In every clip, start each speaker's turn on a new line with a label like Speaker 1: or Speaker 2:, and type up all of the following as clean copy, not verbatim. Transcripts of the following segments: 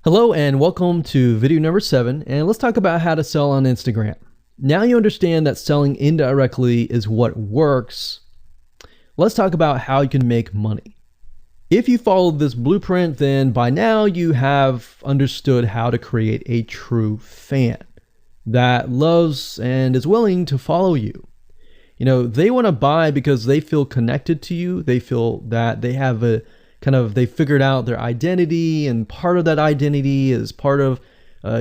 Speaker 1: Hello and welcome to video number 7, and let's talk about how to sell on Instagram. Now you understand that selling indirectly is what works. Let's talk about how you can make money. If you follow this blueprint, then by now you have understood how to create a true fan that loves and is willing to follow you. They want to buy because they feel connected to you. They feel that they have they figured out their identity, and part of that identity is part of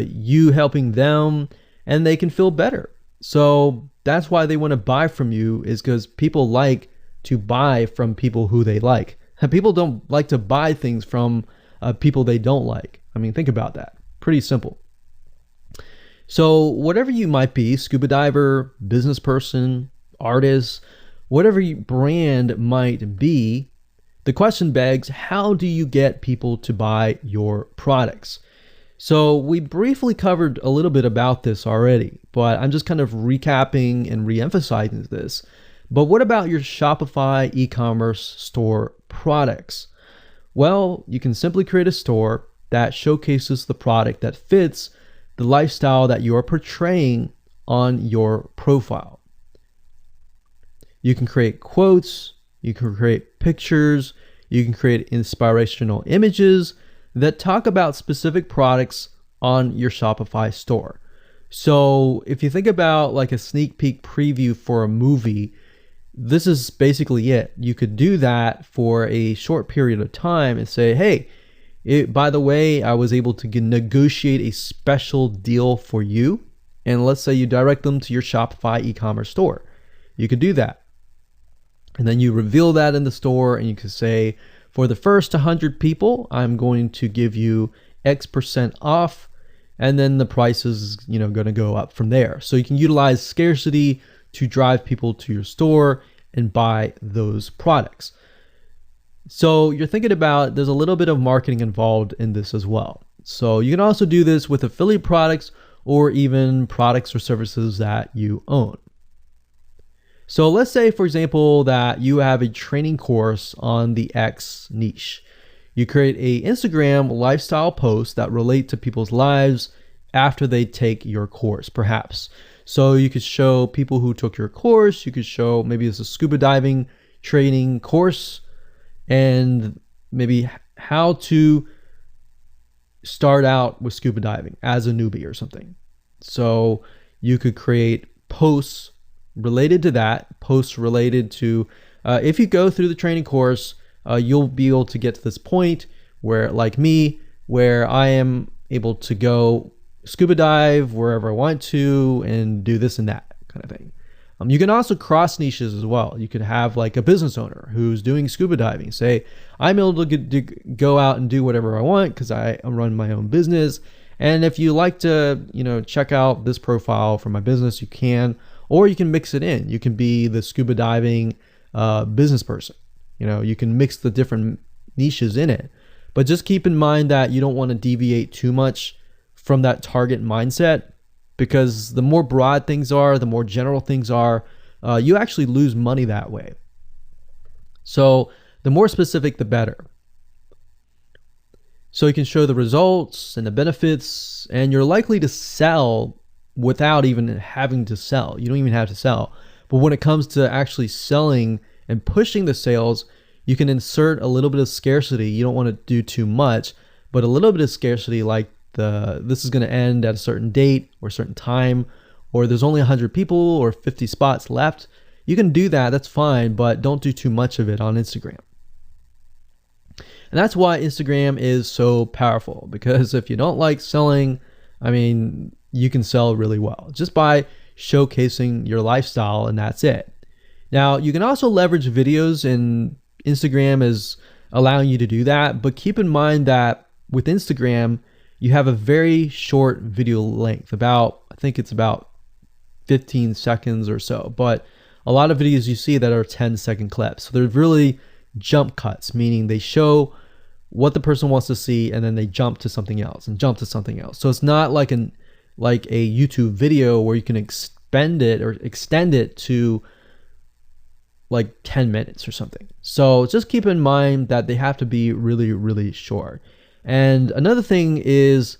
Speaker 1: you helping them, and they can feel better. So that's why they want to buy from you, is because people like to buy from people who they like. And people don't like to buy things from people they don't like. I mean, think about that. Pretty simple. So whatever you might be, scuba diver, business person, artist, whatever your brand might be, the question begs, how do you get people to buy your products? So we briefly covered a little bit about this already, but I'm just kind of recapping and re-emphasizing this. But what about your Shopify e-commerce store products? Well, you can simply create a store that showcases the product that fits the lifestyle that you're portraying on your profile. You can create quotes, you can create pictures, you can create inspirational images that talk about specific products on your Shopify store. So if you think about like a sneak peek preview for a movie, this is basically it. You could do that for a short period of time and say, hey, by the way, I was able to negotiate a special deal for you. And let's say you direct them to your Shopify e-commerce store. You could do that. And then you reveal that in the store, and you can say, for the first 100 people, I'm going to give you X% off, and then the price is, going to go up from there. So you can utilize scarcity to drive people to your store and buy those products. So you're thinking about, there's a little bit of marketing involved in this as well. So you can also do this with affiliate products or even products or services that you own. So let's say, for example, that you have a training course on the X niche. You create a Instagram lifestyle post that relate to people's lives after they take your course, perhaps. So you could show people who took your course. You could show maybe it's a scuba diving training course, and maybe how to start out with scuba diving as a newbie or something. So you could create posts related to that, posts related to if you go through the training course, you'll be able to get to this point where, like me, where I am able to go scuba dive wherever I want to and do this and that kind of thing. You can also cross niches as well. You could have like a business owner who's doing scuba diving say, I'm able to go out and do whatever I want because I run my own business. And if you like to, check out this profile for my business, you can. Or you can mix it in. You can be the scuba diving business person. You can mix the different niches in it. But just keep in mind that you don't want to deviate too much from that target mindset, because the more broad things are, the more general things are, you actually lose money that way. So the more specific, the better. So you can show the results and the benefits, and you're likely to sell without even having to sell. You don't even have to sell. But when it comes to actually selling and pushing the sales, you can insert a little bit of scarcity. You don't want to do too much, but a little bit of scarcity, like this is going to end at a certain date or a certain time, or there's only 100 people or 50 spots left. You can do that. That's fine, but don't do too much of it on Instagram. And that's why Instagram is so powerful, because if you don't like selling, you can sell really well just by showcasing your lifestyle, and that's it. Now, you can also leverage videos, and Instagram is allowing you to do that. But keep in mind that with Instagram, you have a very short video length, I think it's about 15 seconds or so. But a lot of videos you see that are 10-second clips. So they're really jump cuts, meaning they show what the person wants to see, and then they jump to something else and jump to something else. So it's not like a YouTube video where you can extend it to like 10 minutes or something. So just keep in mind that they have to be really, really short. And another thing is,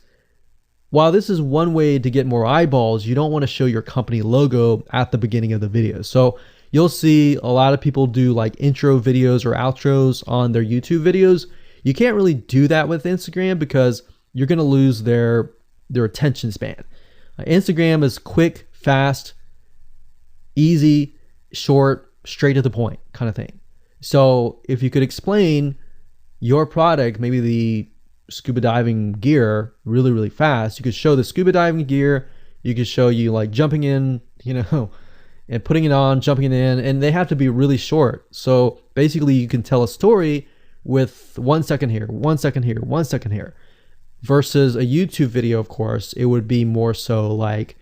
Speaker 1: while this is one way to get more eyeballs, you don't want to show your company logo at the beginning of the video. So you'll see a lot of people do like intro videos or outros on their YouTube videos. You can't really do that with Instagram because you're going to lose their attention span. Instagram is quick, fast, easy, short, straight to the point kind of thing. So if you could explain your product, maybe the scuba diving gear, really, really fast, you could show the scuba diving gear. You could show you like jumping in, and putting it on, jumping it in, and they have to be really short. So basically you can tell a story with 1 second here, 1 second here, 1 second here. Versus a YouTube video, of course, it would be more so like,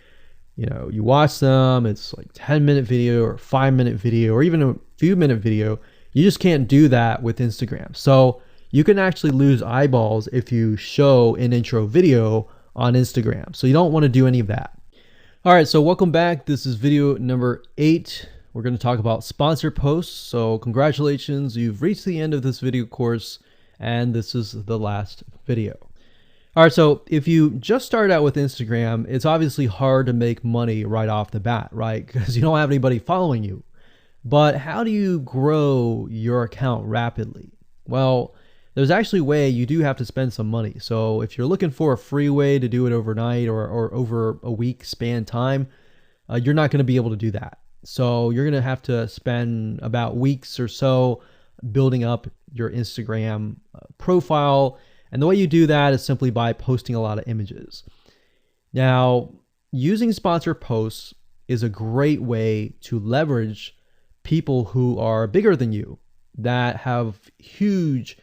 Speaker 1: you watch them, it's like 10-minute video or 5-minute video or even a few minute video. You just can't do that with Instagram. So you can actually lose eyeballs if you show an intro video on Instagram. So you don't want to do any of that. All right, so welcome back. This is video number 8. We're going to talk about sponsored posts. So congratulations, you've reached the end of this video course, and this is the last video. All right, so if you just start out with Instagram, it's obviously hard to make money right off the bat, right? Because you don't have anybody following you. But how do you grow your account rapidly? Well, there's actually a way. You do have to spend some money. So if you're looking for a free way to do it overnight or over a week span time, you're not going to be able to do that. So you're going to have to spend about weeks or so building up your Instagram profile. And the way you do that is simply by posting a lot of images. Now, using sponsored posts is a great way to leverage people who are bigger than you that have huge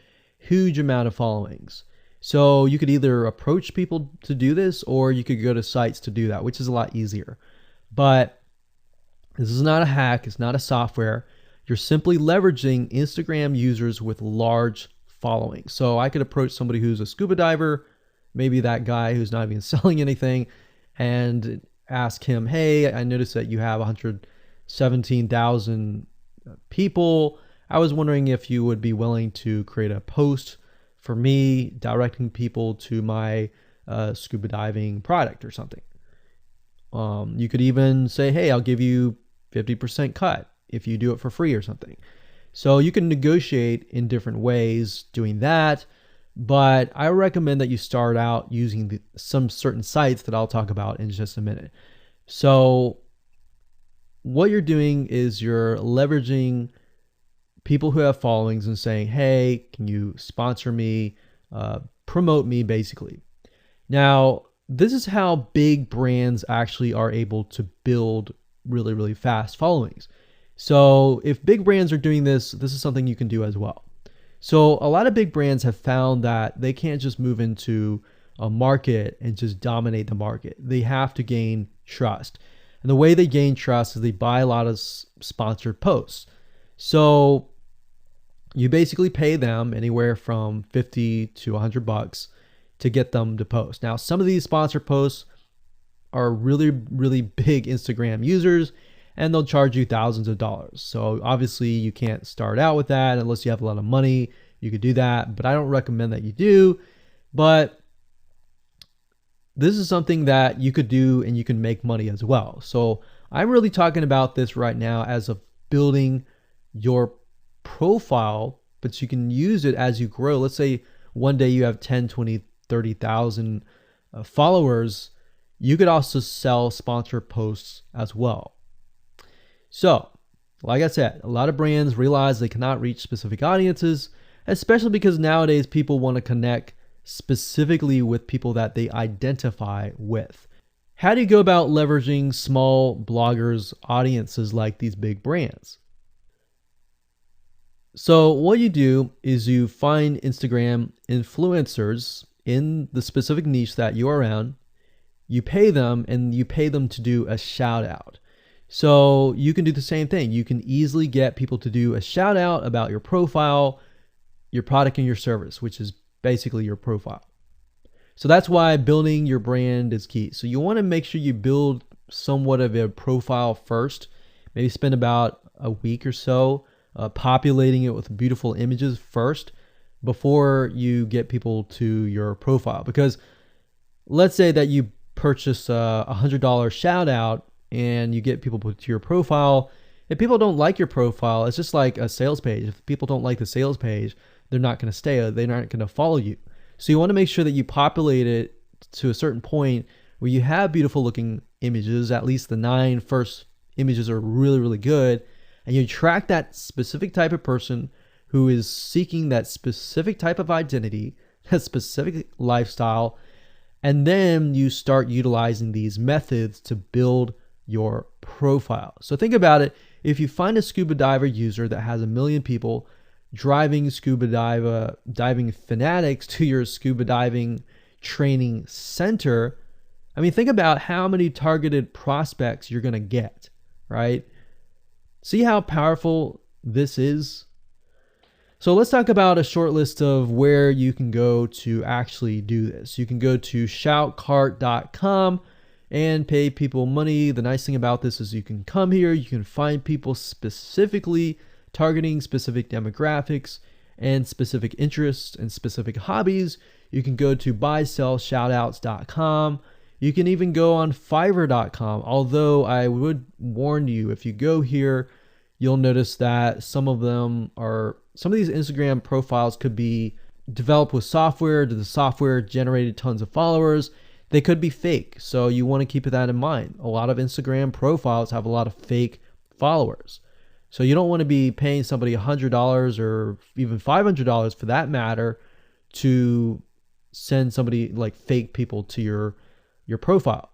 Speaker 1: amount of followings. So you could either approach people to do this, or you could go to sites to do that, which is a lot easier. But this is not a hack. It's not a software. You're simply leveraging Instagram users with large following. So I could approach somebody who's a scuba diver, maybe that guy who's not even selling anything, and ask him, hey, I noticed that you have 117,000 people. I was wondering if you would be willing to create a post for me directing people to my scuba diving product or something. You could even say, hey, I'll give you 50% cut if you do it for free or something. So you can negotiate in different ways doing that, but I recommend that you start out using some certain sites that I'll talk about in just a minute. So what you're doing is you're leveraging people who have followings and saying, hey, can you sponsor me, promote me, basically. Now, this is how big brands actually are able to build really, really fast followings. So if big brands are doing this, this is something you can do as well. So a lot of big brands have found that they can't just move into a market and just dominate the market. They have to gain trust. And the way they gain trust is they buy a lot of sponsored posts. So you basically pay them anywhere from $50 to $100 to get them to post. Now, some of these sponsored posts are really, really big Instagram users, and they'll charge you thousands of dollars. So obviously you can't start out with that unless you have a lot of money. You could do that, but I don't recommend that you do. But this is something that you could do and you can make money as well. So I'm really talking about this right now as of building your profile, but you can use it as you grow. Let's say one day you have 10, 20, 30,000 followers. You could also sell sponsored posts as well. So, like I said, a lot of brands realize they cannot reach specific audiences, especially because nowadays people want to connect specifically with people that they identify with. How do you go about leveraging small bloggers' audiences like these big brands? So what you do is you find Instagram influencers in the specific niche that you're around. You pay them, and you pay them to do a shout out. So you can do the same thing. You can easily get people to do a shout out about your profile, your product, and your service, which is basically your profile. So that's why building your brand is key. So you want to make sure you build somewhat of a profile first. Maybe spend about a week or so populating it with beautiful images first. before you get people to your profile. Because let's say that you purchase a $100 shout out and you get people to your profile. If people don't like your profile, it's just like a sales page. If people don't like the sales page, they're not going to stay. They're not going to follow you. So you want to make sure that you populate it to a certain point where you have beautiful looking images. At least the 9 first images are really, really good. And you attract that specific type of person who is seeking that specific type of identity, that specific lifestyle. And then you start utilizing these methods to build your profile. So think about it. If you find a scuba diver user that has 1 million people driving scuba diving fanatics to your scuba diving training center, I mean, think about how many targeted prospects you're going to get, right? See how powerful this is? So let's talk about a short list of where you can go to actually do this. You can go to shoutcart.com and pay people money. The nice thing about this is you can come here, you can find people specifically targeting specific demographics and specific interests and specific hobbies. You can go to buysellshoutouts.com. You can even go on fiverr.com. Although I would warn you, if you go here, you'll notice that some of these Instagram profiles could be developed with software. The software generated tons of followers. They could be fake. So you want to keep that in mind. A lot of Instagram profiles have a lot of fake followers. So you don't want to be paying somebody $100 or even $500 for that matter to send somebody like fake people to your profile.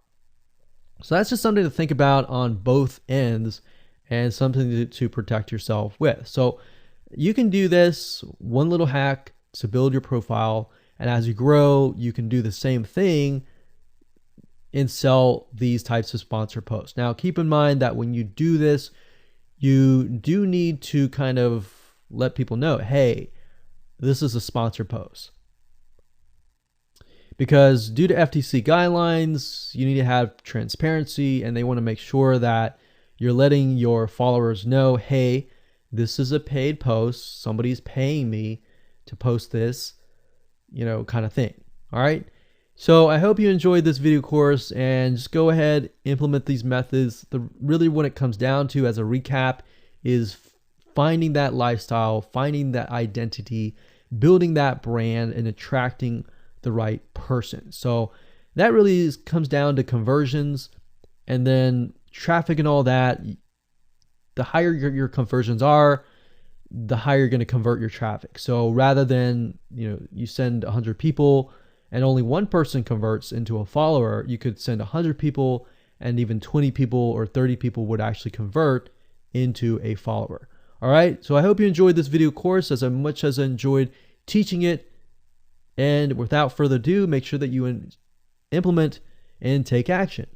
Speaker 1: So that's just something to think about on both ends and something to protect yourself with. So you can do this one little hack to build your profile. And as you grow, you can do the same thing and sell these types of sponsor posts. Now, keep in mind that when you do this, you do need to kind of let people know, hey, this is a sponsor post. Because due to FTC guidelines, you need to have transparency, and they want to make sure that you're letting your followers know, hey, this is a paid post. Somebody's paying me to post this, kind of thing. All right. So I hope you enjoyed this video course, and just go ahead, implement these methods. Really what it comes down to as a recap is finding that lifestyle, finding that identity, building that brand, and attracting the right person. So that really comes down to conversions, and then traffic and all that. The higher your conversions are, the higher you're going to convert your traffic. So rather than, you send 100 people and only one person converts into a follower, you could send 100 people and even 20 people or 30 people would actually convert into a follower. All right. So I hope you enjoyed this video course as much as I enjoyed teaching it. And without further ado, make sure that you implement and take action.